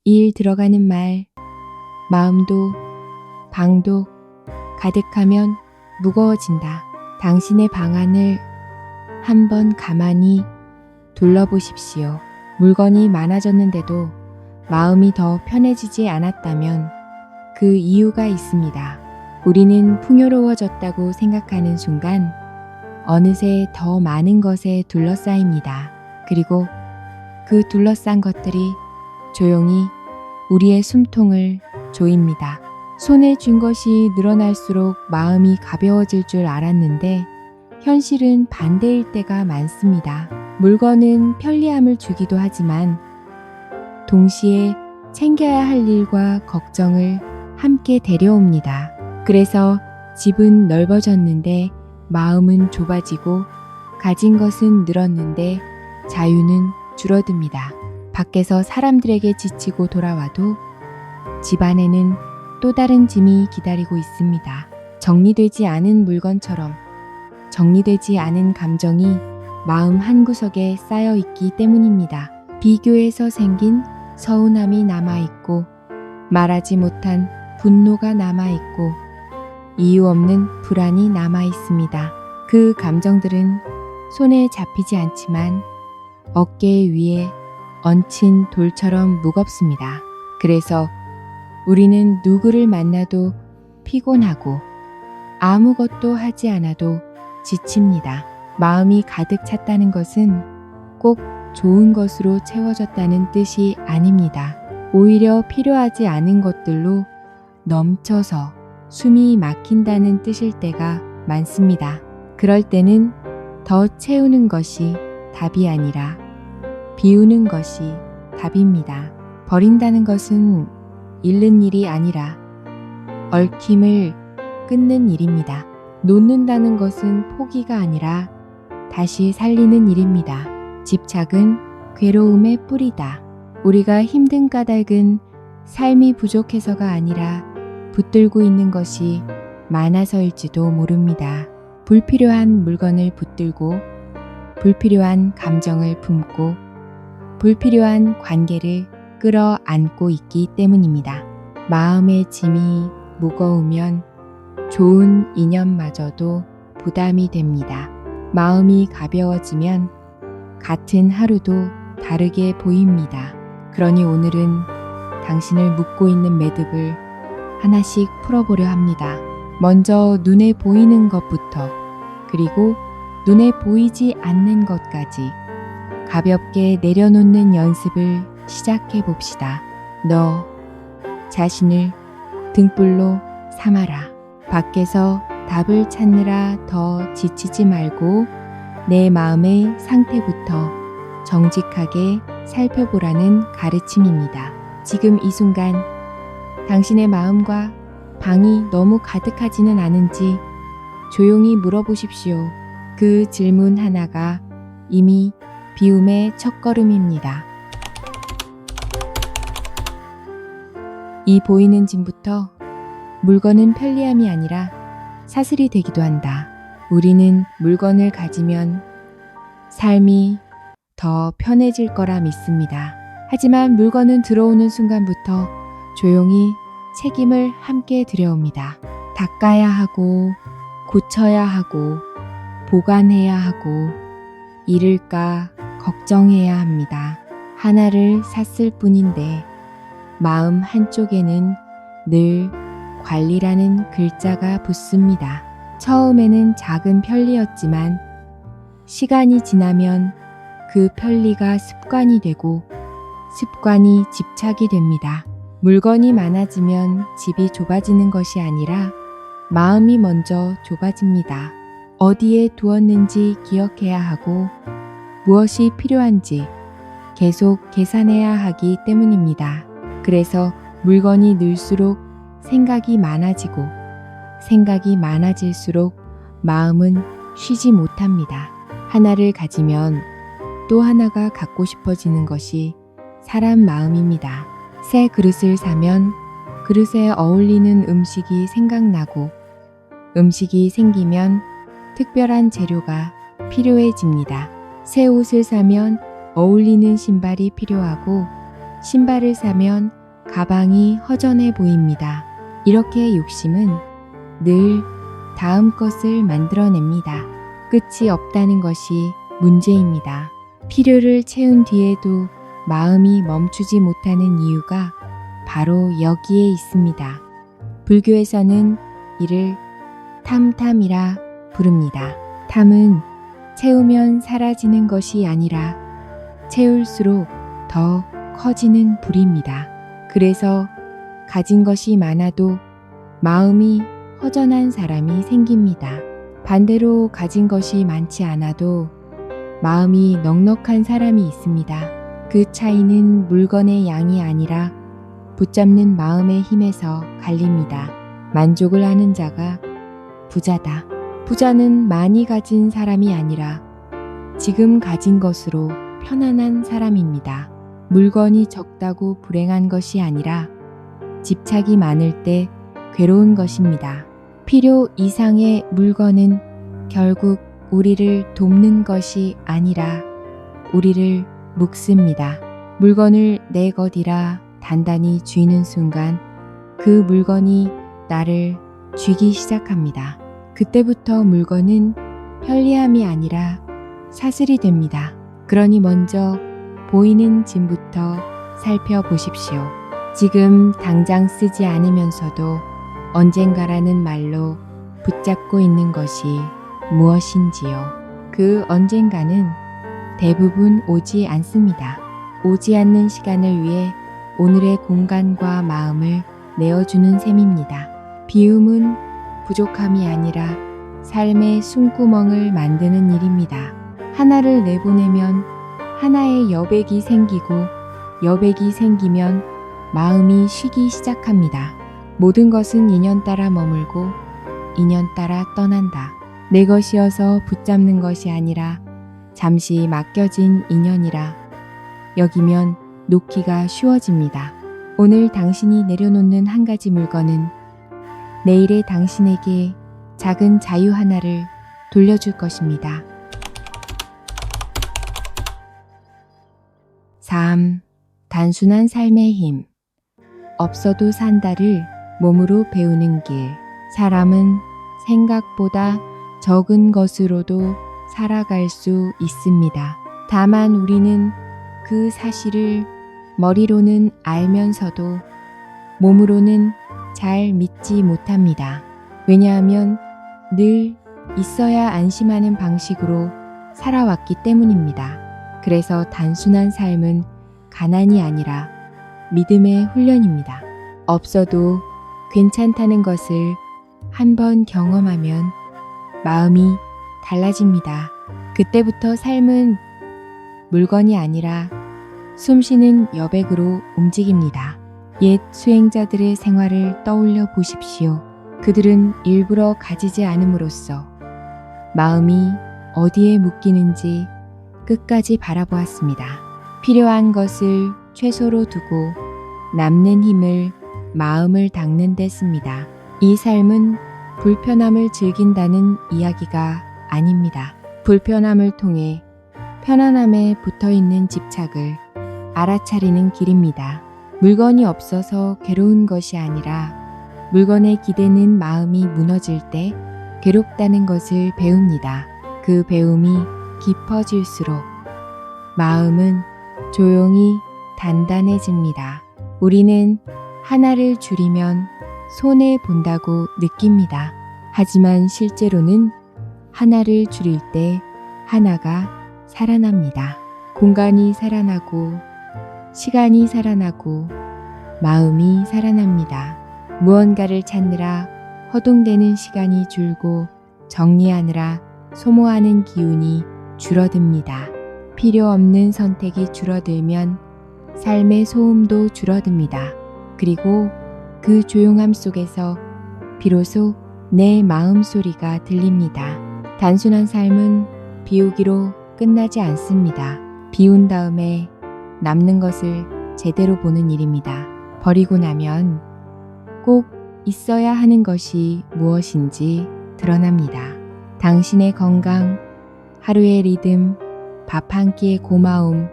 일 들어가는 말, 마음도 방도 가득하면 무거워진다. 당신의 방안을 한번 가만히 둘러보십시오. 물건이 많아졌는데도 마음이 더 편해지지 않았다면 그 이유가 있습니다. 우리는 풍요로워졌다고 생각하는 순간 어느새 더 많은 것에 둘러싸입니다. 그리고 그 둘러싼 것들이 조용히 우리의 숨통을 조입니다. 손에 쥔 것이 늘어날수록 마음이 가벼워질 줄 알았는데 현실은 반대일 때가 많습니다. 물건은 편리함을 주기도 하지만 동시에 챙겨야 할 일과 걱정을 함께 데려옵니다. 그래서 집은 넓어졌는데 마음은 좁아지고 가진 것은 늘었는데 자유는 줄어듭니다. 밖에서 사람들에게 지치고 돌아와도 집 안에는 또 다른 짐이 기다리고 있습니다. 정리되지 않은 물건처럼 정리되지 않은 감정이 마음 한구석에 쌓여 있기 때문입니다. 비교에서 생긴 서운함이 남아있고 말하지 못한 분노가 남아있고 이유 없는 불안이 남아있습니다. 그 감정들은 손에 잡히지 않지만 어깨 위에 얹힌 돌처럼 무겁습니다. 그래서 우리는 누구를 만나도 피곤하고 아무것도 하지 않아도 지칩니다. 마음이 가득 찼다는 것은 꼭 좋은 것으로 채워졌다는 뜻이 아닙니다. 오히려 필요하지 않은 것들로 넘쳐서 숨이 막힌다는 뜻일 때가 많습니다. 그럴 때는 더 채우는 것이 답이 아니라 비우는 것이 답입니다. 버린다는 것은 잃는 일이 아니라 얽힘을 끊는 일입니다. 놓는다는 것은 포기가 아니라 다시 살리는 일입니다. 집착은 괴로움의 뿌리다. 우리가 힘든 까닭은 삶이 부족해서가 아니라 붙들고 있는 것이 많아서일지도 모릅니다. 불필요한 물건을 붙들고 불필요한 감정을 품고 불필요한 관계를 끌어안고 있기 때문입니다. 마음의 짐이 무거우면 좋은 인연마저도 부담이 됩니다. 마음이 가벼워지면 같은 하루도 다르게 보입니다. 그러니 오늘은 당신을 묶고 있는 매듭을 하나씩 풀어보려 합니다. 먼저 눈에 보이는 것부터 그리고 눈에 보이지 않는 것까지 가볍게 내려놓는 연습을 시작해 봅시다. 너 자신을 등불로 삼아라. 밖에서 답을 찾느라 더 지치지 말고 내 마음의 상태부터 정직하게 살펴보라는 가르침입니다. 지금 이 순간 당신의 마음과 방이 너무 가득하지는 않은지 조용히 물어보십시오. 그 질문 하나가 이미 비움의 첫걸음입니다. 이 보이는 짐부터 물건은 편리함이 아니라 사슬이 되기도 한다. 우리는 물건을 가지면 삶이 더 편해질 거라 믿습니다. 하지만 물건은 들어오는 순간부터 조용히 책임을 함께 들여옵니다. 닦아야 하고 고쳐야 하고 보관해야 하고 잃을까 걱정해야 합니다. 하나를 샀을 뿐인데 마음 한쪽에는 늘 관리라는 글자가 붙습니다. 처음에는 작은 편리였지만 시간이 지나면 그 편리가 습관이 되고 습관이 집착이 됩니다. 물건이 많아지면 집이 좁아지는 것이 아니라 마음이 먼저 좁아집니다. 어디에 두었는지 기억해야 하고 무엇이 필요한지 계속 계산해야 하기 때문입니다. 그래서 물건이 늘수록 생각이 많아지고 생각이 많아질수록 마음은 쉬지 못합니다. 하나를 가지면 또 하나가 갖고 싶어지는 것이 사람 마음입니다. 새 그릇을 사면 그릇에 어울리는 음식이 생각나고 음식이 생기면 특별한 재료가 필요해집니다. 새 옷을 사면 어울리는 신발이 필요하고 신발을 사면 가방이 허전해 보입니다. 이렇게 욕심은 늘 다음 것을 만들어냅니다. 끝이 없다는 것이 문제입니다. 필요를 채운 뒤에도 마음이 멈추지 못하는 이유가 바로 여기에 있습니다. 불교에서는 이를 탐탐이라 부릅니다. 탐은 채우면 사라지는 것이 아니라 채울수록 더 커지는 불입니다. 그래서 가진 것이 많아도 마음이 허전한 사람이 생깁니다. 반대로 가진 것이 많지 않아도 마음이 넉넉한 사람이 있습니다. 그 차이는 물건의 양이 아니라 붙잡는 마음의 힘에서 갈립니다. 만족을 하는 자가 부자다. 부자는 많이 가진 사람이 아니라 지금 가진 것으로 편안한 사람입니다. 물건이 적다고 불행한 것이 아니라 집착이 많을 때 괴로운 것입니다. 필요 이상의 물건은 결국 우리를 돕는 것이 아니라 우리를 묶습니다. 물건을 내 것이라 단단히 쥐는 순간 그 물건이 나를 쥐기 시작합니다. 그때부터 물건은 편리함이 아니라 사슬이 됩니다. 그러니 먼저 보이는 짐부터 살펴보십시오. 지금 당장 쓰지 않으면서도 언젠가라는 말로 붙잡고 있는 것이 무엇인지요. 그 언젠가는 대부분 오지 않습니다. 오지 않는 시간을 위해 오늘의 공간과 마음을 내어주는 셈입니다. 비움은 부족함이 아니라 삶의 숨구멍을 만드는 일입니다. 하나를 내보내면 하나의 여백이 생기고 여백이 생기면 마음이 쉬기 시작합니다. 모든 것은 인연 따라 머물고 인연 따라 떠난다. 내 것이어서 붙잡는 것이 아니라 잠시 맡겨진 인연이라 여기면 놓기가 쉬워집니다. 오늘 당신이 내려놓는 한 가지 물건은 내일의 당신에게 작은 자유 하나를 돌려줄 것입니다. 3. 단순한 삶의 힘. 없어도 산다를 몸으로 배우는 길. 사람은 생각보다 적은 것으로도 살아갈 수 있습니다. 다만 우리는 그 사실을 머리로는 알면서도 몸으로는 잘 믿지 못합니다. 왜냐하면 늘 있어야 안심하는 방식으로 살아왔기 때문입니다. 그래서 단순한 삶은 가난이 아니라 믿음의 훈련입니다. 없어도 괜찮다는 것을 한번 경험하면 마음이 달라집니다. 그때부터 삶은 물건이 아니라 숨쉬는 여백으로 움직입니다. 옛 수행자들의 생활을 떠올려 보십시오. 그들은 일부러 가지지 않음으로써 마음이 어디에 묶이는지 끝까지 바라보았습니다. 필요한 것을 최소로 두고 남는 힘을 마음을 닦는 데 씁니다. 이 삶은 불편함을 즐긴다는 이야기가 아닙니다. 불편함을 통해 편안함에 붙어있는 집착을 알아차리는 길입니다. 물건이 없어서 괴로운 것이 아니라 물건에 기대는 마음이 무너질 때 괴롭다는 것을 배웁니다. 그 배움이 깊어질수록 마음은 조용히 단단해집니다. 우리는 하나를 줄이면 손해본다고 느낍니다. 하지만 실제로는 하나를 줄일 때 하나가 살아납니다. 공간이 살아나고 시간이 살아나고 마음이 살아납니다. 무언가를 찾느라 허둥대는 시간이 줄고 정리하느라 소모하는 기운이 줄어듭니다. 필요 없는 선택이 줄어들면 삶의 소음도 줄어듭니다. 그리고 그 조용함 속에서 비로소 내 마음 소리가 들립니다. 단순한 삶은 비우기로 끝나지 않습니다. 비운 다음에 남는 것을 제대로 보는 일입니다. 버리고 나면 꼭 있어야 하는 것이 무엇인지 드러납니다. 당신의 건강, 하루의 리듬, 밥 한 끼의 고마움,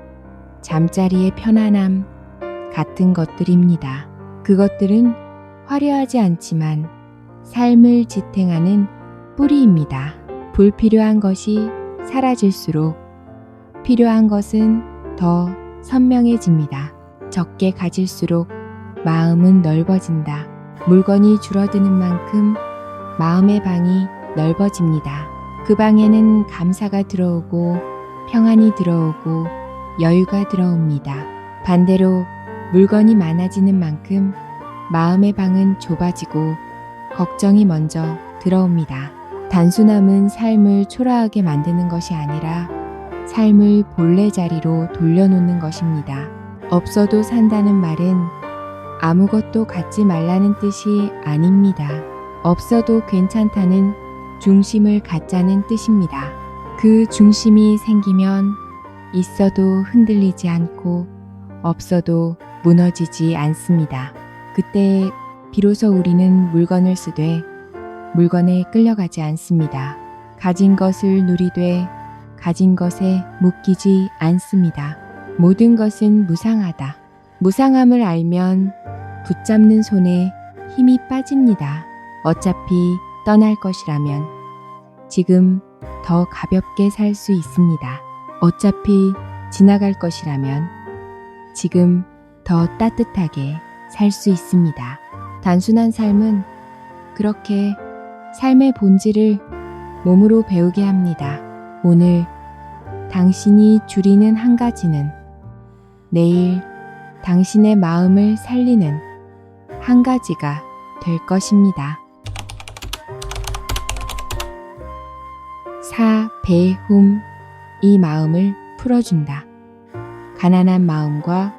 잠자리의 편안함, 같은 것들입니다. 그것들은 화려하지 않지만 삶을 지탱하는 뿌리입니다. 불필요한 것이 사라질수록 필요한 것은 더 선명해집니다. 적게 가질수록 마음은 넓어진다. 물건이 줄어드는 만큼 마음의 방이 넓어집니다. 그 방에는 감사가 들어오고 평안이 들어오고 여유가 들어옵니다. 반대로 물건이 많아지는 만큼 마음의 방은 좁아지고 걱정이 먼저 들어옵니다. 단순함은 삶을 초라하게 만드는 것이 아니라 삶을 본래 자리로 돌려놓는 것입니다. 없어도 산다는 말은 아무것도 갖지 말라는 뜻이 아닙니다. 없어도 괜찮다는 중심을 갖자는 뜻입니다. 그 중심이 생기면 있어도 흔들리지 않고 없어도 무너지지 않습니다. 그때 비로소 우리는 물건을 쓰되 물건에 끌려가지 않습니다. 가진 것을 누리되 가진 것에 묶이지 않습니다. 모든 것은 무상하다. 무상함을 알면 붙잡는 손에 힘이 빠집니다. 어차피 떠날 것이라면 지금 더 가볍게 살 수 있습니다. 어차피 지나갈 것이라면 지금 더 따뜻하게 살 수 있습니다. 단순한 삶은 그렇게 삶의 본질을 몸으로 배우게 합니다. 오늘 당신이 줄이는 한 가지는 내일 당신의 마음을 살리는 한 가지가 될 것입니다. 사배훔, 이 마음을 풀어준다. 가난한 마음과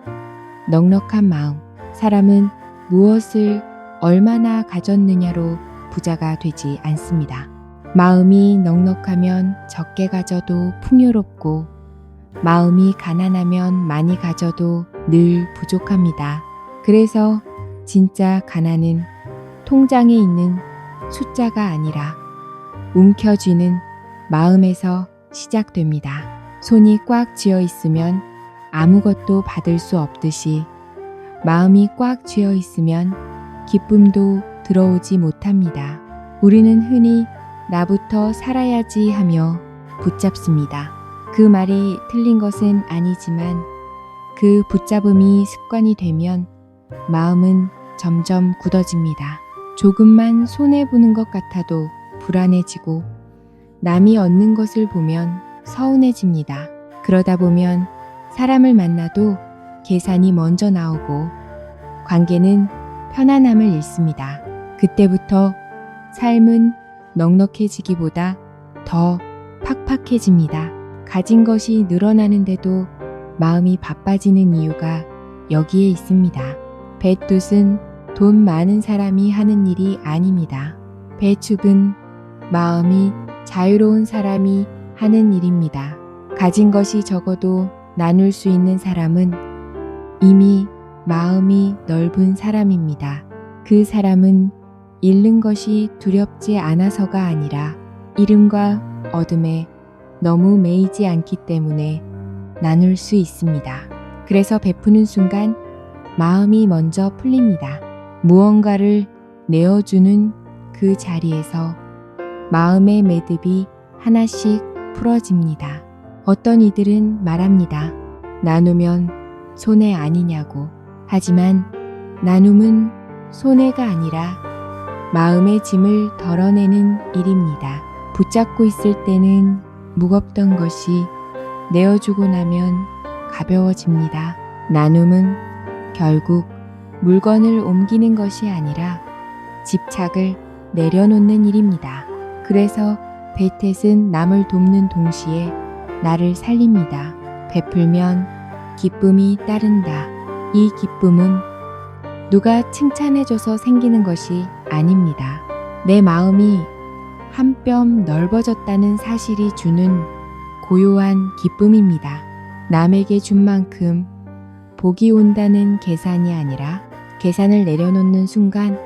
넉넉한 마음. 사람은 무엇을 얼마나 가졌느냐로 부자가 되지 않습니다. 마음이 넉넉하면 적게 가져도 풍요롭고 마음이 가난하면 많이 가져도 늘 부족합니다. 그래서 진짜 가난은 통장에 있는 숫자가 아니라 움켜쥐는 마음에서 시작됩니다. 손이 꽉 쥐어 있으면 아무것도 받을 수 없듯이 마음이 꽉 쥐어 있으면 기쁨도 들어오지 못합니다. 우리는 흔히 나부터 살아야지 하며 붙잡습니다. 그 말이 틀린 것은 아니지만 그 붙잡음이 습관이 되면 마음은 점점 굳어집니다. 조금만 손해보는 것 같아도 불안해지고 남이 얻는 것을 보면 서운해집니다. 그러다 보면 사람을 만나도 계산이 먼저 나오고 관계는 편안함을 잃습니다. 그때부터 삶은 넉넉해지기보다 더 팍팍해집니다. 가진 것이 늘어나는데도 마음이 바빠지는 이유가 여기에 있습니다. 배뜻은 돈 많은 사람이 하는 일이 아닙니다. 배축은 마음이 자유로운 사람이 하는 일입니다. 가진 것이 적어도 나눌 수 있는 사람은 이미 마음이 넓은 사람입니다. 그 사람은 잃는 것이 두렵지 않아서가 아니라 잃음과 얻음에 너무 매이지 않기 때문에 나눌 수 있습니다. 그래서 베푸는 순간 마음이 먼저 풀립니다. 무언가를 내어주는 그 자리에서 마음의 매듭이 하나씩 풀어집니다. 어떤 이들은 말합니다. 나누면 손해 아니냐고. 하지만 나눔은 손해가 아니라 마음의 짐을 덜어내는 일입니다. 붙잡고 있을 때는 무겁던 것이 내어주고 나면 가벼워집니다. 나눔은 결국 물건을 옮기는 것이 아니라 집착을 내려놓는 일입니다. 그래서 베텟은 남을 돕는 동시에 나를 살립니다. 베풀면 기쁨이 따른다. 이 기쁨은 누가 칭찬해줘서 생기는 것이 아닙니다. 내 마음이 한 뼘 넓어졌다는 사실이 주는 고요한 기쁨입니다. 남에게 준 만큼 복이 온다는 계산이 아니라 계산을 내려놓는 순간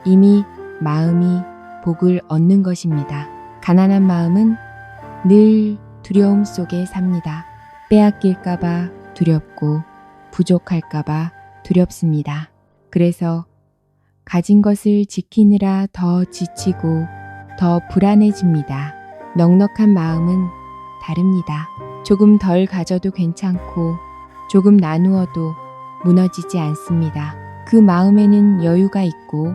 이미 마음이 복을 얻는 것입니다. 가난한 마음은 늘 두려움 속에 삽니다. 빼앗길까봐 두렵고 부족할까봐 두렵습니다. 그래서 가진 것을 지키느라 더 지치고 더 불안해집니다. 넉넉한 마음은 다릅니다. 조금 덜 가져도 괜찮고 조금 나누어도 무너지지 않습니다. 그 마음에는 여유가 있고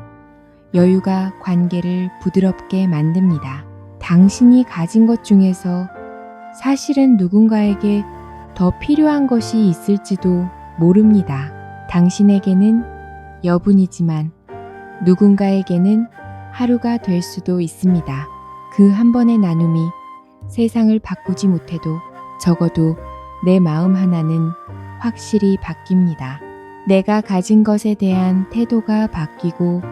여유가 관계를 부드럽게 만듭니다. 당신이 가진 것 중에서 사실은 누군가에게 더 필요한 것이 있을지도 모릅니다. 당신에게는 여분이지만 누군가에게는 하루가 될 수도 있습니다. 그 한 번의 나눔이 세상을 바꾸지 못해도 적어도 내 마음 하나는 확실히 바뀝니다. 내가 가진 것에 대한 태도가 바뀌고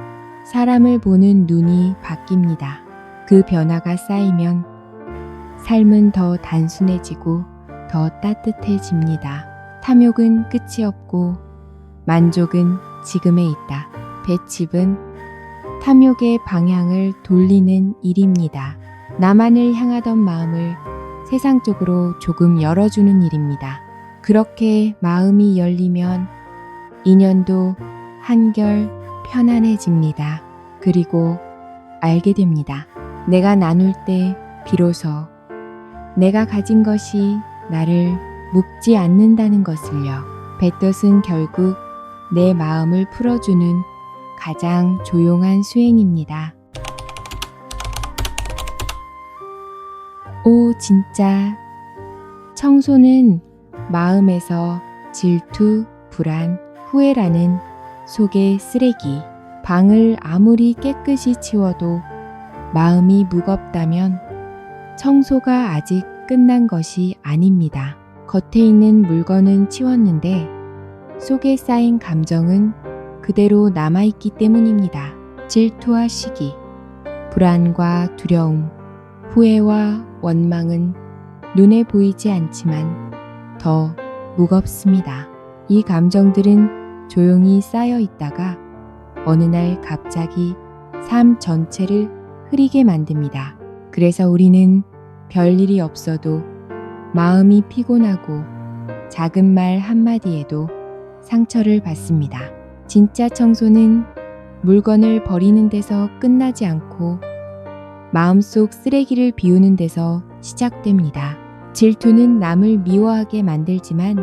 사람을 보는 눈이 바뀝니다. 그 변화가 쌓이면 삶은 더 단순해지고 더 따뜻해집니다. 탐욕은 끝이 없고 만족은 지금에 있다. 배칩은 탐욕의 방향을 돌리는 일입니다. 나만을 향하던 마음을 세상 쪽으로 조금 열어주는 일입니다. 그렇게 마음이 열리면 인연도 한결 편안해집니다. 그리고 알게 됩니다. 내가 나눌 때 비로소 내가 가진 것이 나를 묶지 않는다는 것을요. 뱃덧은 결국 내 마음을 풀어주는 가장 조용한 수행입니다. 오, 진짜. 청소는 마음에서 질투, 불안, 후회라는 속의 쓰레기. 방을 아무리 깨끗이 치워도 마음이 무겁다면 청소가 아직 끝난 것이 아닙니다. 겉에 있는 물건은 치웠는데 속에 쌓인 감정은 그대로 남아있기 때문입니다. 질투와 시기, 불안과 두려움, 후회와 원망은 눈에 보이지 않지만 더 무겁습니다. 이 감정들은 조용히 쌓여 있다가 어느 날 갑자기 삶 전체를 흐리게 만듭니다. 그래서 우리는 별일이 없어도 마음이 피곤하고 작은 말 한마디에도 상처를 받습니다. 진짜 청소는 물건을 버리는 데서 끝나지 않고 마음속 쓰레기를 비우는 데서 시작됩니다. 질투는 남을 미워하게 만들지만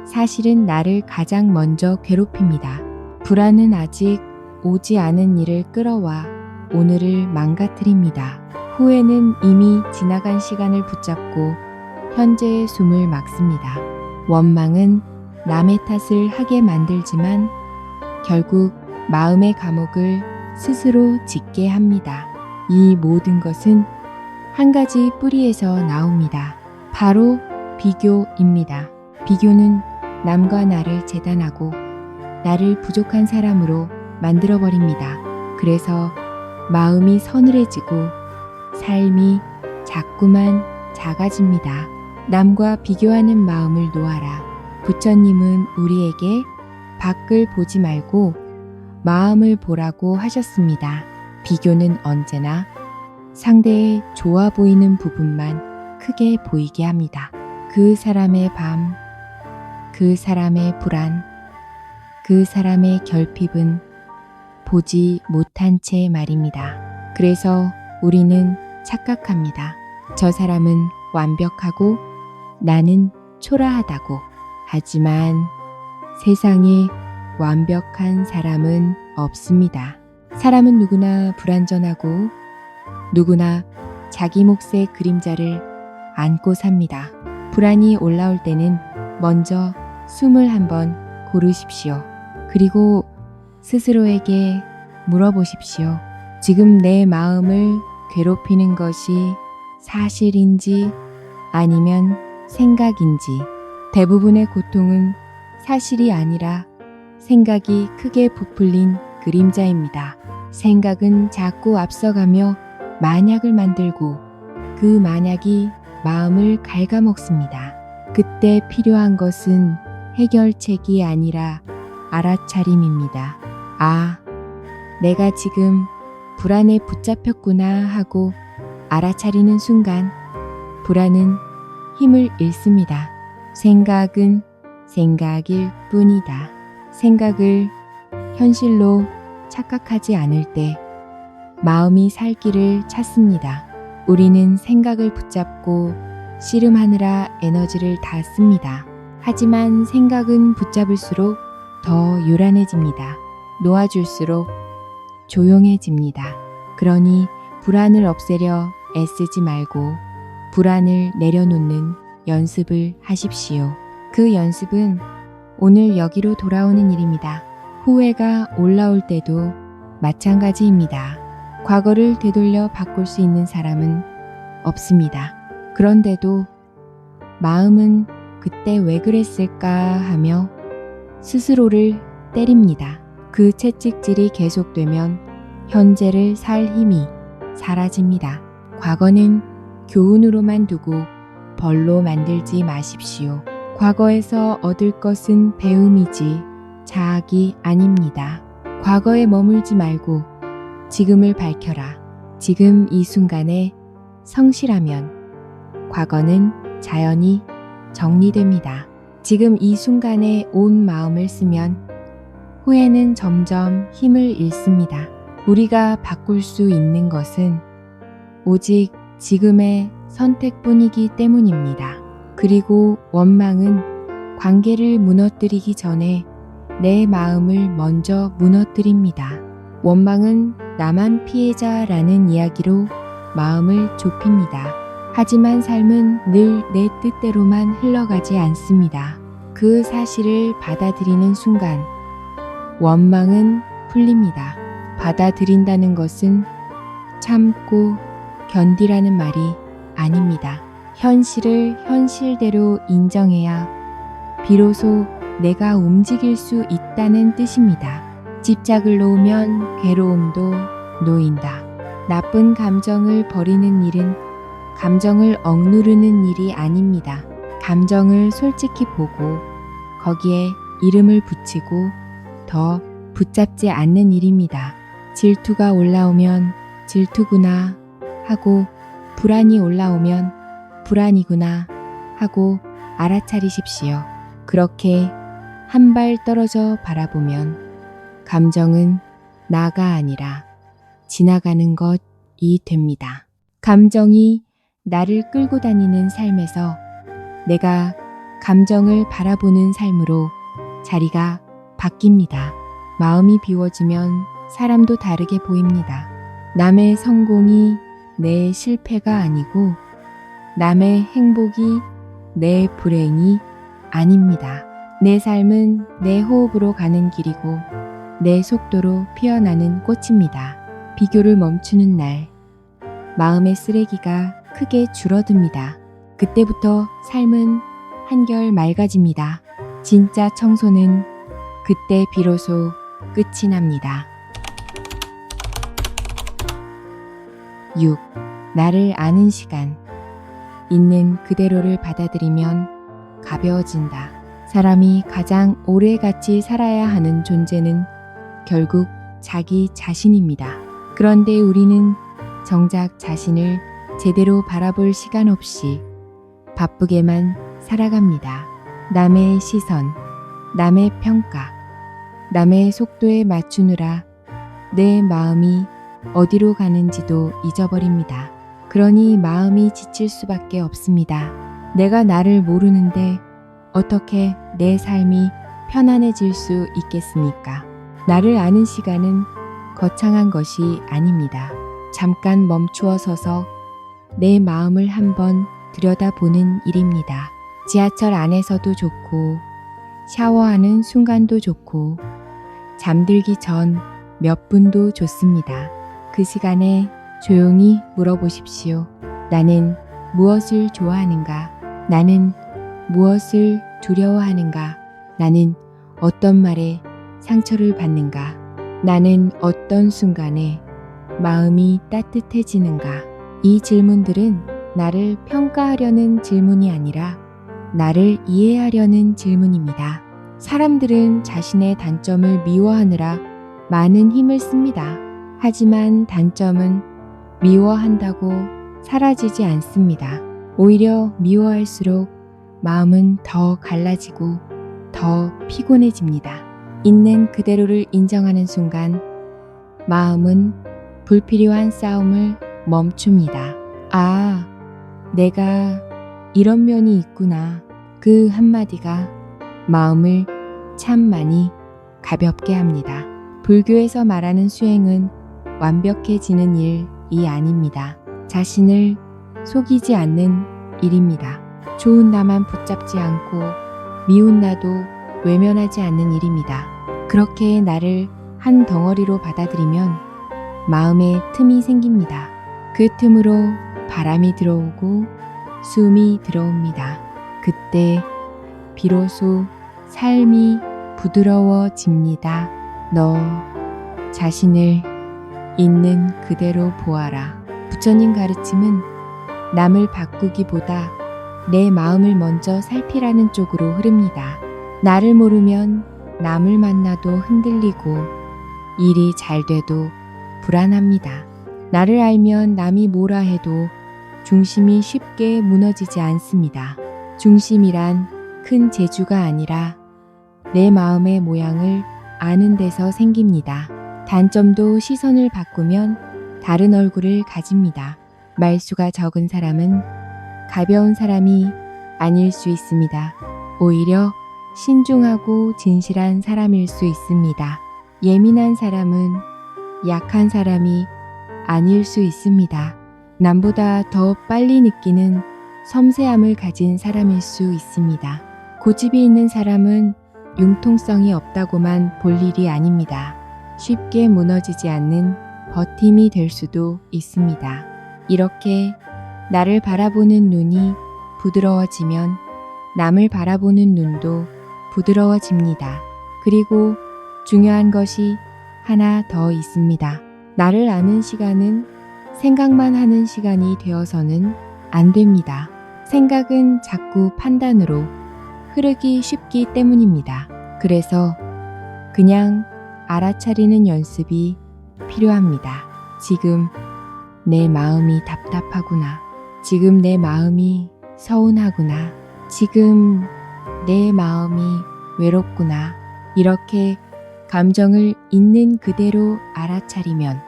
사실은 나를 가장 먼저 괴롭힙니다. 불안은 아직 오지 않은 일을 끌어와 오늘을 망가뜨립니다. 후회는 이미 지나간 시간을 붙잡고 현재의 숨을 막습니다. 원망은 남의 탓을 하게 만들지만 결국 마음의 감옥을 스스로 짓게 합니다. 이 모든 것은 한 가지 뿌리에서 나옵니다. 바로 비교입니다. 비교는 남과 나를 재단하고 나를 부족한 사람으로 만들어버립니다. 그래서 마음이 서늘해지고 삶이 자꾸만 작아집니다. 남과 비교하는 마음을 놓아라. 부처님은 우리에게 밖을 보지 말고 마음을 보라고 하셨습니다. 비교는 언제나 상대의 좋아 보이는 부분만 크게 보이게 합니다. 그 사람의 밤, 그 사람의 불안, 그 사람의 결핍은 보지 못한 채 말입니다. 그래서 우리는 착각합니다. 저 사람은 완벽하고 나는 초라하다고. 하지만 세상에 완벽한 사람은 없습니다. 사람은 누구나 불완전하고 누구나 자기 몫의 그림자를 안고 삽니다. 불안이 올라올 때는 먼저 숨을 한번 고르십시오. 그리고 스스로에게 물어보십시오. 지금 내 마음을 괴롭히는 것이 사실인지 아니면 생각인지. 대부분의 고통은 사실이 아니라 생각이 크게 부풀린 그림자입니다. 생각은 자꾸 앞서가며 만약을 만들고 그 만약이 마음을 갉아먹습니다. 그때 필요한 것은 해결책이 아니라 알아차림입니다. 아, 내가 지금 불안에 붙잡혔구나 하고 알아차리는 순간 불안은 힘을 잃습니다. 생각은 생각일 뿐이다. 생각을 현실로 착각하지 않을 때 마음이 살 길을 찾습니다. 우리는 생각을 붙잡고 씨름하느라 에너지를 다 씁니다. 하지만 생각은 붙잡을수록 더 요란해집니다. 놓아줄수록 조용해집니다. 그러니 불안을 없애려 애쓰지 말고 불안을 내려놓는 연습을 하십시오. 그 연습은 오늘 여기로 돌아오는 일입니다. 후회가 올라올 때도 마찬가지입니다. 과거를 되돌려 바꿀 수 있는 사람은 없습니다. 그런데도 마음은 그때 왜 그랬을까 하며 스스로를 때립니다. 그 채찍질이 계속되면 현재를 살 힘이 사라집니다. 과거는 교훈으로만 두고 벌로 만들지 마십시오. 과거에서 얻을 것은 배움이지 자학이 아닙니다. 과거에 머물지 말고 지금을 밝혀라. 지금 이 순간에 성실하면 과거는 자연히 정리됩니다. 지금 이 순간에 온 마음을 쓰면 후회는 점점 힘을 잃습니다. 우리가 바꿀 수 있는 것은 오직 지금의 선택뿐이기 때문입니다. 그리고 원망은 관계를 무너뜨리기 전에 내 마음을 먼저 무너뜨립니다. 원망은 나만 피해자라는 이야기로 마음을 좁힙니다. 하지만 삶은 늘 내 뜻대로만 흘러가지 않습니다. 그 사실을 받아들이는 순간 원망은 풀립니다. 받아들인다는 것은 참고 견디라는 말이 아닙니다. 현실을 현실대로 인정해야 비로소 내가 움직일 수 있다는 뜻입니다. 집착을 놓으면 괴로움도 놓인다. 나쁜 감정을 버리는 일은 감정을 억누르는 일이 아닙니다. 감정을 솔직히 보고 거기에 이름을 붙이고 더 붙잡지 않는 일입니다. 질투가 올라오면 질투구나 하고 불안이 올라오면 불안이구나 하고 알아차리십시오. 그렇게 한 발 떨어져 바라보면 감정은 나가 아니라 지나가는 것이 됩니다. 감정이 나를 끌고 다니는 삶에서 내가 감정을 바라보는 삶으로 자리가 바뀝니다. 마음이 비워지면 사람도 다르게 보입니다. 남의 성공이 내 실패가 아니고 남의 행복이 내 불행이 아닙니다. 내 삶은 내 호흡으로 가는 길이고 내 속도로 피어나는 꽃입니다. 비교를 멈추는 날, 마음의 쓰레기가 크게 줄어듭니다. 그때부터 삶은 한결 맑아집니다. 진짜 청소는 그때 비로소 끝이 납니다. 6. 나를 아는 시간. 있는 그대로를 받아들이면 가벼워진다. 사람이 가장 오래 같이 살아야 하는 존재는 결국 자기 자신입니다. 그런데 우리는 정작 자신을 제대로 바라볼 시간 없이 바쁘게만 살아갑니다. 남의 시선, 남의 평가, 남의 속도에 맞추느라 내 마음이 어디로 가는지도 잊어버립니다. 그러니 마음이 지칠 수밖에 없습니다. 내가 나를 모르는데 어떻게 내 삶이 편안해질 수 있겠습니까? 나를 아는 시간은 거창한 것이 아닙니다. 잠깐 멈추어 서서 내 마음을 한번 들여다보는 일입니다. 지하철 안에서도 좋고 샤워하는 순간도 좋고 잠들기 전 몇 분도 좋습니다. 그 시간에 조용히 물어보십시오. 나는 무엇을 좋아하는가? 나는 무엇을 두려워하는가? 나는 어떤 말에 상처를 받는가? 나는 어떤 순간에 마음이 따뜻해지는가? 이 질문들은 나를 평가하려는 질문이 아니라 나를 이해하려는 질문입니다. 사람들은 자신의 단점을 미워하느라 많은 힘을 씁니다. 하지만 단점은 미워한다고 사라지지 않습니다. 오히려 미워할수록 마음은 더 갈라지고 더 피곤해집니다. 있는 그대로를 인정하는 순간 마음은 불필요한 싸움을 멈춥니다. 아, 내가 이런 면이 있구나. 그 한마디가 마음을 참 많이 가볍게 합니다. 불교에서 말하는 수행은 완벽해지는 일이 아닙니다. 자신을 속이지 않는 일입니다. 좋은 나만 붙잡지 않고 미운 나도 외면하지 않는 일입니다. 그렇게 나를 한 덩어리로 받아들이면 마음에 틈이 생깁니다. 그 틈으로 바람이 들어오고 숨이 들어옵니다. 그때 비로소 삶이 부드러워집니다. 너 자신을 있는 그대로 보아라. 부처님 가르침은 남을 바꾸기보다 내 마음을 먼저 살피라는 쪽으로 흐릅니다. 나를 모르면 남을 만나도 흔들리고 일이 잘 돼도 불안합니다. 나를 알면 남이 뭐라 해도 중심이 쉽게 무너지지 않습니다. 중심이란 큰 재주가 아니라 내 마음의 모양을 아는 데서 생깁니다. 단점도 시선을 바꾸면 다른 얼굴을 가집니다. 말수가 적은 사람은 가벼운 사람이 아닐 수 있습니다. 오히려 신중하고 진실한 사람일 수 있습니다. 예민한 사람은 약한 사람이 아닐 수 있습니다. 남보다 더 빨리 느끼는 섬세함을 가진 사람일 수 있습니다. 고집이 있는 사람은 융통성이 없다고만 볼 일이 아닙니다. 쉽게 무너지지 않는 버팀이 될 수도 있습니다. 이렇게 나를 바라보는 눈이 부드러워지면 남을 바라보는 눈도 부드러워집니다. 그리고 중요한 것이 하나 더 있습니다. 나를 아는 시간은 생각만 하는 시간이 되어서는 안 됩니다. 생각은 자꾸 판단으로 흐르기 쉽기 때문입니다. 그래서 그냥 알아차리는 연습이 필요합니다. 지금 내 마음이 답답하구나. 지금 내 마음이 서운하구나. 지금 내 마음이 외롭구나. 이렇게 감정을 있는 그대로 알아차리면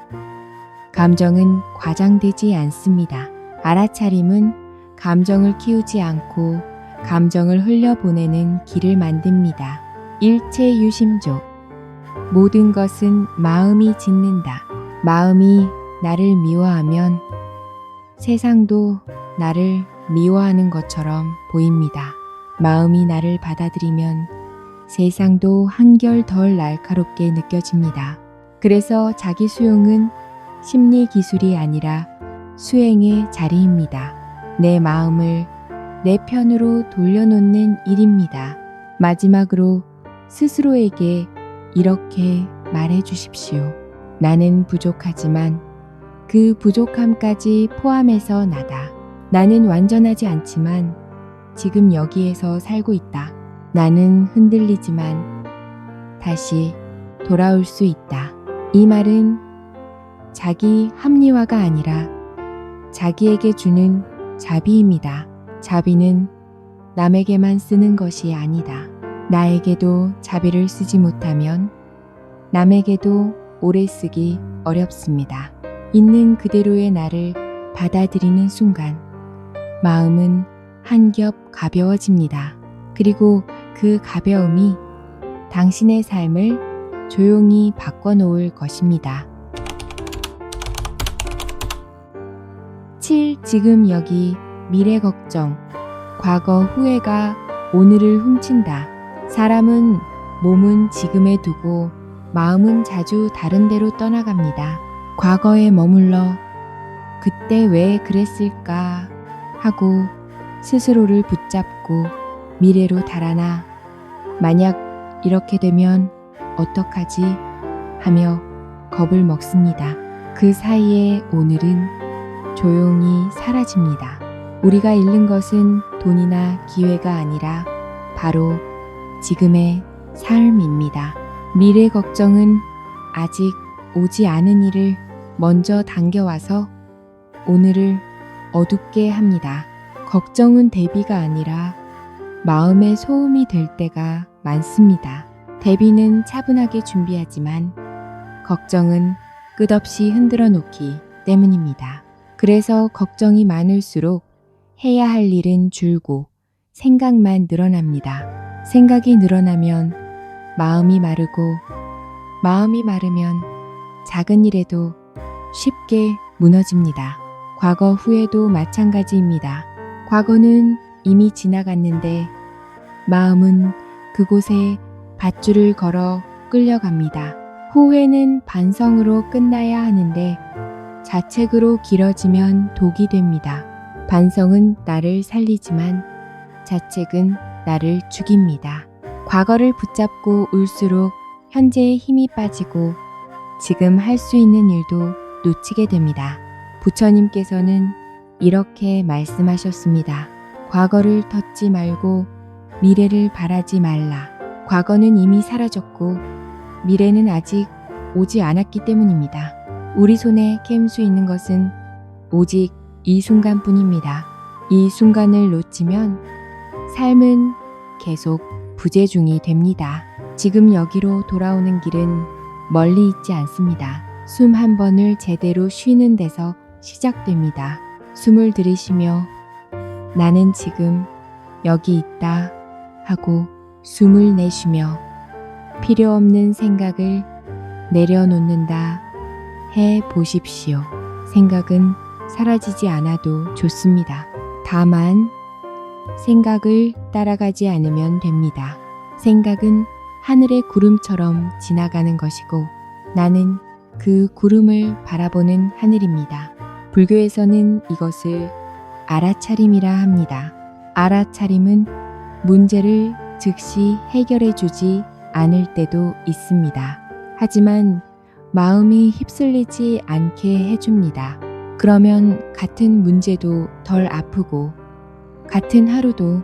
감정은 과장되지 않습니다. 알아차림은 감정을 키우지 않고 감정을 흘려보내는 길을 만듭니다. 일체유심조. 모든 것은 마음이 짓는다. 마음이 나를 미워하면 세상도 나를 미워하는 것처럼 보입니다. 마음이 나를 받아들이면 세상도 한결 덜 날카롭게 느껴집니다. 그래서 자기 수용은 심리 기술이 아니라 수행의 자리입니다. 내 마음을 내 편으로 돌려놓는 일입니다. 마지막으로 스스로에게 이렇게 말해 주십시오. 나는 부족하지만 그 부족함까지 포함해서 나다. 나는 완전하지 않지만 지금 여기에서 살고 있다. 나는 흔들리지만 다시 돌아올 수 있다. 이 말은 자기 합리화가 아니라 자기에게 주는 자비입니다. 자비는 남에게만 쓰는 것이 아니다. 나에게도 자비를 쓰지 못하면 남에게도 오래 쓰기 어렵습니다. 있는 그대로의 나를 받아들이는 순간 마음은 한 겹 가벼워집니다. 그리고 그 가벼움이 당신의 삶을 조용히 바꿔놓을 것입니다. 7. 지금 여기 미래 걱정, 과거 후회가 오늘을 훔친다. 사람은 몸은 지금에 두고 마음은 자주 다른 데로 떠나갑니다. 과거에 머물러 그때 왜 그랬을까 하고 스스로를 붙잡고 미래로 달아나 만약 이렇게 되면 어떡하지 하며 겁을 먹습니다. 그 사이에 오늘은 조용히 사라집니다. 우리가 잃는 것은 돈이나 기회가 아니라 바로 지금의 삶입니다. 미래 걱정은 아직 오지 않은 일을 먼저 당겨와서 오늘을 어둡게 합니다. 걱정은 대비가 아니라 마음의 소음이 될 때가 많습니다. 대비는 차분하게 준비하지만 걱정은 끝없이 흔들어 놓기 때문입니다. 그래서 걱정이 많을수록 해야 할 일은 줄고 생각만 늘어납니다. 생각이 늘어나면 마음이 마르고 마음이 마르면 작은 일에도 쉽게 무너집니다. 과거 후에도 마찬가지입니다. 과거는 이미 지나갔는데 마음은 그곳에 밧줄을 걸어 끌려갑니다. 후회는 반성으로 끝나야 하는데 자책으로 길어지면 독이 됩니다. 반성은 나를 살리지만 자책은 나를 죽입니다. 과거를 붙잡고 울수록 현재의 힘이 빠지고 지금 할 수 있는 일도 놓치게 됩니다. 부처님께서는 이렇게 말씀하셨습니다. 과거를 덮지 말고 미래를 바라지 말라. 과거는 이미 사라졌고 미래는 아직 오지 않았기 때문입니다. 우리 손에 켭 수 있는 것은 오직 이 순간뿐입니다. 이 순간을 놓치면 삶은 계속 부재중이 됩니다. 지금 여기로 돌아오는 길은 멀리 있지 않습니다. 숨 한 번을 제대로 쉬는 데서 시작됩니다. 숨을 들이쉬며 나는 지금 여기 있다 하고 숨을 내쉬며 필요 없는 생각을 내려놓는다 해 보십시오. 생각은 사라지지 않아도 좋습니다. 다만 생각을 따라가지 않으면 됩니다. 생각은 하늘의 구름처럼 지나가는 것이고 나는 그 구름을 바라보는 하늘입니다. 불교에서는 이것을 알아차림이라 합니다. 알아차림은 문제를 즉시 해결해 주지 않을 때도 있습니다. 하지만 마음이 휩쓸리지 않게 해줍니다. 그러면 같은 문제도 덜 아프고 같은 하루도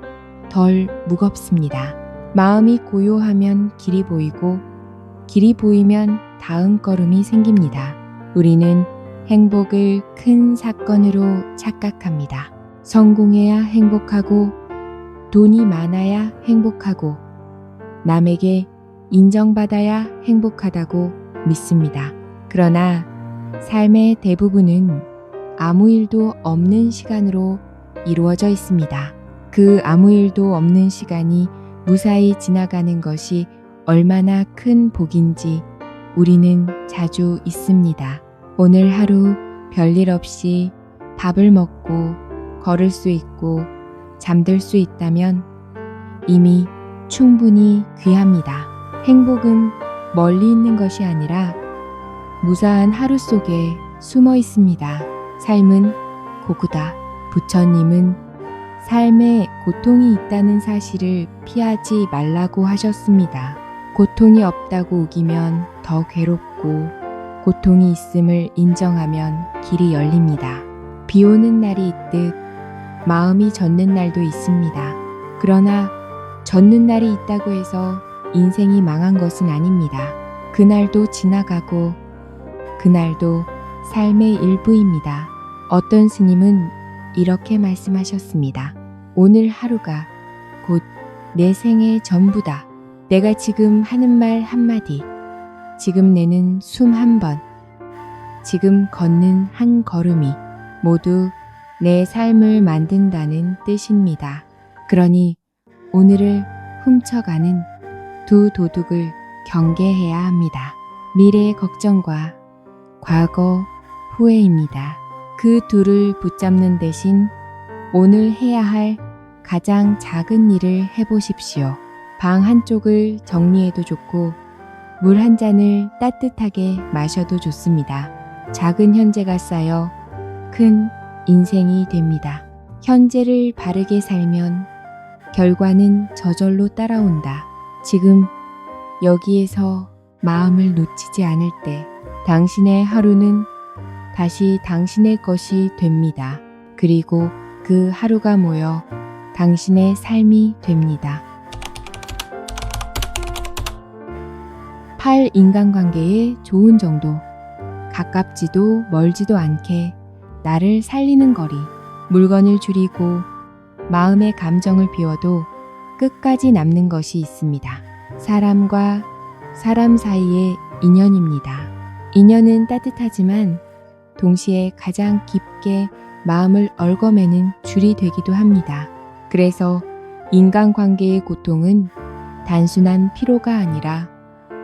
덜 무겁습니다. 마음이 고요하면 길이 보이고 길이 보이면 다음 걸음이 생깁니다. 우리는 행복을 큰 사건으로 착각합니다. 성공해야 행복하고 돈이 많아야 행복하고 남에게 인정받아야 행복하다고 믿습니다. 그러나 삶의 대부분은 아무 일도 없는 시간으로 이루어져 있습니다. 그 아무 일도 없는 시간이 무사히 지나가는 것이 얼마나 큰 복인지 우리는 자주 잊습니다. 오늘 하루 별일 없이 밥을 먹고 걸을 수 있고 잠들 수 있다면 이미 충분히 귀합니다. 행복은 멀리 있는 것이 아니라 무사한 하루 속에 숨어 있습니다. 삶은 고구다. 부처님은 삶에 고통이 있다는 사실을 피하지 말라고 하셨습니다. 고통이 없다고 우기면 더 괴롭고 고통이 있음을 인정하면 길이 열립니다. 비 오는 날이 있듯 마음이 젖는 날도 있습니다. 그러나 젖는 날이 있다고 해서 인생이 망한 것은 아닙니다. 그날도 지나가고 그날도 삶의 일부입니다. 어떤 스님은 이렇게 말씀하셨습니다. 오늘 하루가 곧 내 생의 전부다. 내가 지금 하는 말 한마디, 지금 내는 숨 한 번, 지금 걷는 한 걸음이 모두 내 삶을 만든다는 뜻입니다. 그러니 오늘을 훔쳐가는 두 도둑을 경계해야 합니다. 미래의 걱정과 과거 후회입니다. 그 둘을 붙잡는 대신 오늘 해야 할 가장 작은 일을 해보십시오. 방 한쪽을 정리해도 좋고 물 한 잔을 따뜻하게 마셔도 좋습니다. 작은 현재가 쌓여 큰 인생이 됩니다. 현재를 바르게 살면 결과는 저절로 따라온다. 지금 여기에서 마음을 놓치지 않을 때 당신의 하루는 다시 당신의 것이 됩니다. 그리고 그 하루가 모여 당신의 삶이 됩니다. 8. 인간관계의 좋은 정도. 가깝지도 멀지도 않게 나를 살리는 거리. 물건을 줄이고 마음의 감정을 비워도 끝까지 남는 것이 있습니다. 사람과 사람 사이의 인연입니다. 인연은 따뜻하지만 동시에 가장 깊게 마음을 얽어매는 줄이 되기도 합니다. 그래서 인간관계의 고통은 단순한 피로가 아니라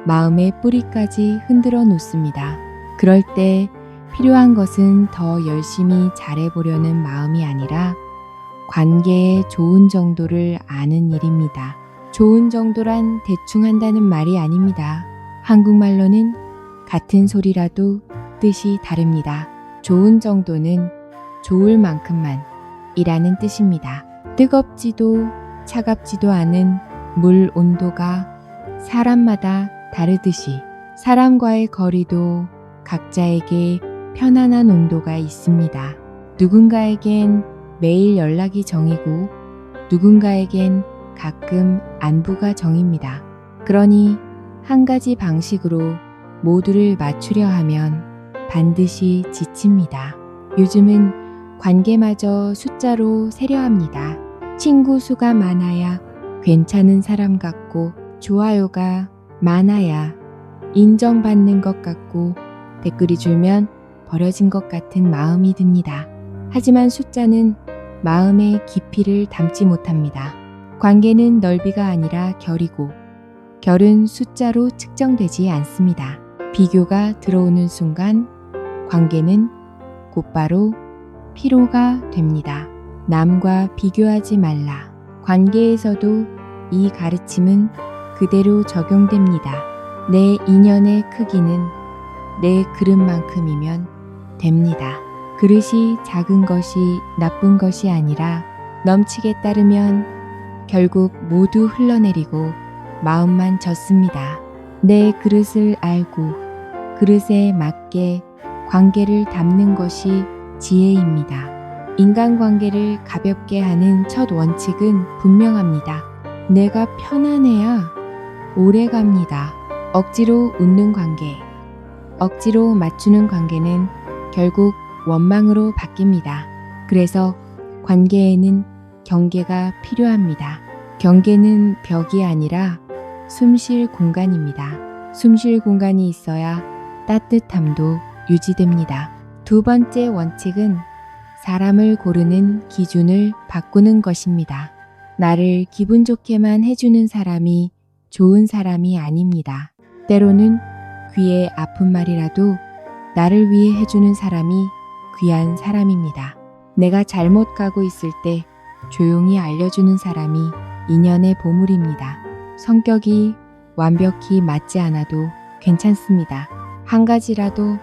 마음의 뿌리까지 흔들어 놓습니다. 그럴 때 필요한 것은 더 열심히 잘해보려는 마음이 아니라 관계의 좋은 정도를 아는 일입니다. 좋은 정도란 대충 한다는 말이 아닙니다. 한국말로는 같은 소리라도 뜻이 다릅니다. 좋은 정도는 좋을 만큼만 이라는 뜻입니다. 뜨겁지도 차갑지도 않은 물 온도가 사람마다 다르듯이 사람과의 거리도 각자에게 편안한 온도가 있습니다. 누군가에겐 매일 연락이 정이고 누군가에겐 가끔 안부가 정입니다. 그러니 한 가지 방식으로 모두를 맞추려 하면 반드시 지칩니다. 요즘은 관계마저 숫자로 세려 합니다. 친구 수가 많아야 괜찮은 사람 같고 좋아요가 많아야 인정받는 것 같고 댓글이 줄면 버려진 것 같은 마음이 듭니다. 하지만 숫자는 마음의 깊이를 담지 못합니다. 관계는 넓이가 아니라 결이고 결은 숫자로 측정되지 않습니다. 비교가 들어오는 순간 관계는 곧바로 피로가 됩니다. 남과 비교하지 말라. 관계에서도 이 가르침은 그대로 적용됩니다. 내 인연의 크기는 내 그릇만큼이면 됩니다. 그릇이 작은 것이 나쁜 것이 아니라 넘치게 따르면 결국 모두 흘러내리고 마음만 젖습니다. 내 그릇을 알고 그릇에 맞게 관계를 담는 것이 지혜입니다. 인간관계를 가볍게 하는 첫 원칙은 분명합니다. 내가 편안해야 오래 갑니다. 억지로 웃는 관계, 억지로 맞추는 관계는 결국 원망으로 바뀝니다. 그래서 관계에는 경계가 필요합니다. 경계는 벽이 아니라 숨쉴 공간입니다. 숨쉴 공간이 있어야 따뜻함도 유지됩니다. 두 번째 원칙은 사람을 고르는 기준을 바꾸는 것입니다. 나를 기분 좋게만 해주는 사람이 좋은 사람이 아닙니다. 때로는 귀에 아픈 말이라도 나를 위해 해주는 사람이 귀한 사람입니다. 내가 잘못 가고 있을 때 조용히 알려주는 사람이 인연의 보물입니다. 성격이 완벽히 맞지 않아도 괜찮습니다. 한 가지라도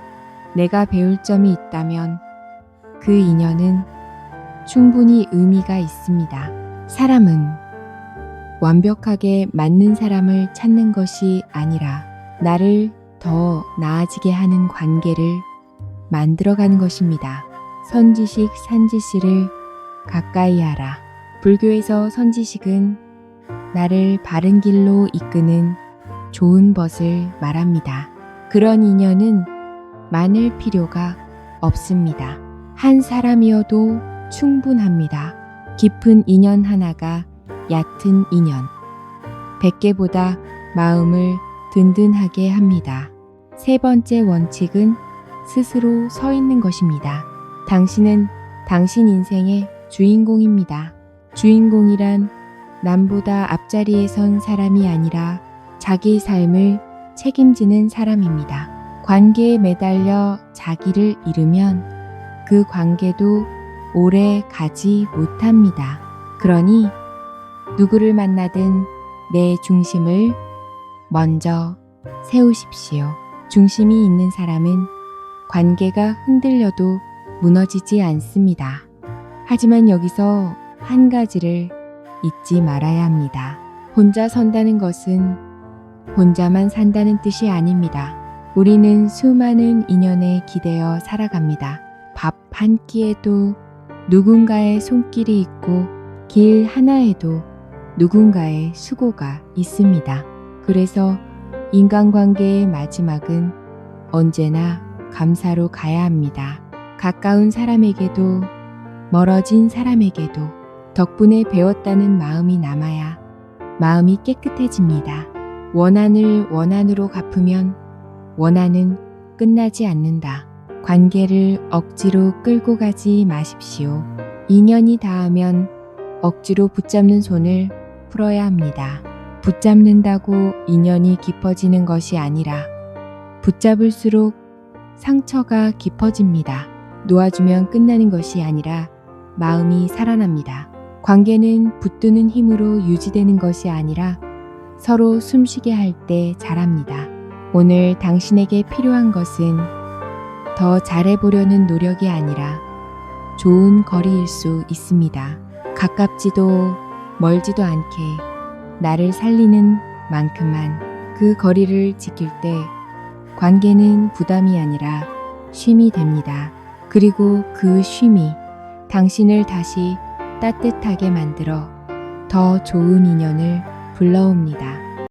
내가 배울 점이 있다면 그 인연은 충분히 의미가 있습니다. 사람은 완벽하게 맞는 사람을 찾는 것이 아니라 나를 더 나아지게 하는 관계를 만들어가는 것입니다. 선지식 산지씨를 가까이 하라. 불교에서 선지식은 나를 바른 길로 이끄는 좋은 벗을 말합니다. 그런 인연은 많을 필요가 없습니다. 한 사람이어도 충분합니다. 깊은 인연 하나가 얕은 인연 100개보다 마음을 든든하게 합니다. 세 번째 원칙은 스스로 서 있는 것입니다. 당신은 당신 인생의 주인공입니다. 주인공이란 남보다 앞자리에 선 사람이 아니라 자기 삶을 책임지는 사람입니다. 관계에 매달려 자기를 잃으면 그 관계도 오래 가지 못합니다. 그러니 누구를 만나든 내 중심을 먼저 세우십시오. 중심이 있는 사람은 관계가 흔들려도 무너지지 않습니다. 하지만 여기서 한 가지를 잊지 말아야 합니다. 혼자 선다는 것은 혼자만 산다는 뜻이 아닙니다. 우리는 수많은 인연에 기대어 살아갑니다. 밥 한 끼에도 누군가의 손길이 있고 길 하나에도 누군가의 수고가 있습니다. 그래서 인간관계의 마지막은 언제나 감사로 가야 합니다. 가까운 사람에게도 멀어진 사람에게도 덕분에 배웠다는 마음이 남아야 마음이 깨끗해집니다. 원한을 원한으로 갚으면 원한은 끝나지 않는다. 관계를 억지로 끌고 가지 마십시오. 인연이 닿으면 억지로 붙잡는 손을 풀어야 합니다. 붙잡는다고 인연이 깊어지는 것이 아니라 붙잡을수록 상처가 깊어집니다. 놓아주면 끝나는 것이 아니라 마음이 살아납니다. 관계는 붙드는 힘으로 유지되는 것이 아니라 서로 숨쉬게 할 때 자랍니다. 오늘 당신에게 필요한 것은 더 잘해보려는 노력이 아니라 좋은 거리일 수 있습니다. 가깝지도 멀지도 않게 나를 살리는 만큼만 그 거리를 지킬 때 관계는 부담이 아니라 쉼이 됩니다. 그리고 그 쉼이 당신을 다시 따뜻하게 만들어 더 좋은 인연을 불러옵니다.